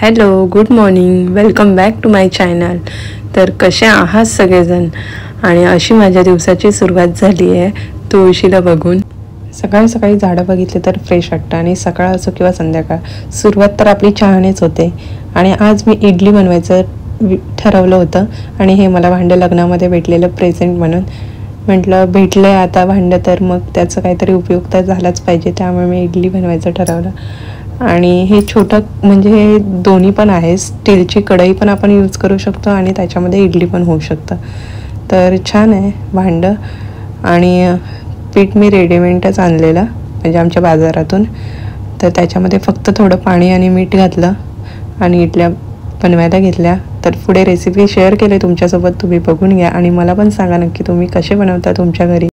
Hello, good morning, welcome back to my channel. तर कसे आहात सगळेजण? आणि अशी माझ्या दिवसाची सुरुवात झाली आहे तुळशीला बघून. सकाळी सकाळी झाडं बघितले तर फ्रेश वाटतं आणि सकाळ असो किंवा संध्याकाळ सुरुवात तर आपली चहानेच होते. आणि आज मी इडली बनवायचं ठरवलं होतं आणि हे मला भांडं लग्नामध्ये भेटलेलं प्रेझेंट म्हणून म्हटलं भेटलं आहे आता भांडं तर मग त्याचं काहीतरी उपयुक्त झालाच पाहिजे, त्यामुळे मी इडली बनवायचं ठरवलं. आणि हे छोटं म्हणजे हे दोन्ही पण आहे, स्टीलची कढई पण आपण यूज करू शकतो आणि त्याच्यामध्ये इडली पण होऊ शकतं. तर छान आहे भांडं. आणि पीठ मी रेडीमेडच आणलेलं म्हणजे आमच्या बाजारातून. तर त्याच्यामध्ये फक्त थोडं पाणी आणि मीठ घातलं आणि इडल्या बनवायला घेतल्या. तर पुढे रेसिपी शेअर केले तुमच्यासोबत, तुम्ही बघून घ्या आणि मला पण सांगा नक्की तुम्ही कसे बनवता तुमच्या घरी.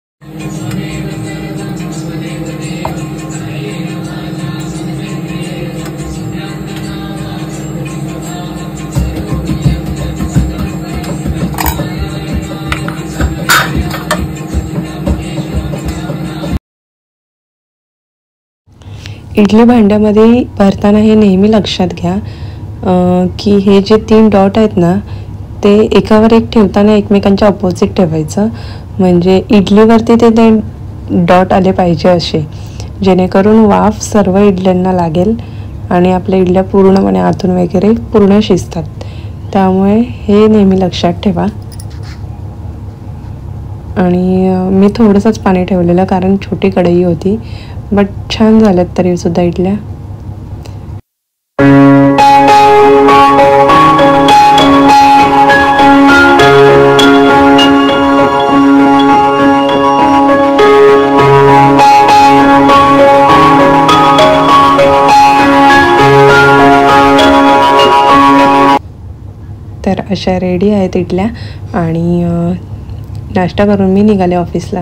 इडली भांड्यामध्ये भरताना हे नेहमी लक्षात घ्या की हे जे 3 डॉट आहेत ना ते एकावर एक ठेवताना एकमेकांच्या अपोजिट ठेवायचं, म्हणजे इडलीवरती ते डॉट आले पाहिजे असे, जेणेकरून वाफ सर्व इडल्यांना लागेल आणि आपल्या इडल्या पूर्णपणे आतून वगैरे पूर्ण शिजतात. त्यामुळे हे नेहमी लक्षात ठेवा. आणि मी थोडंसंच पाणी ठेवलेलं कारण छोटी कढई होती, बट छान झाल्यात तरीसुद्धा इडल्या. तर अशा रेडी आहेत इडल्या. आणि नाश्ता करून मी निघाले ऑफिसला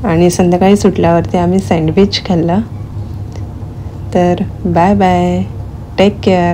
आणि संध्याकाळी सुटल्यावरती आम्ही सँडविच खाल्ला. तर बाय बाय, टेक केअर.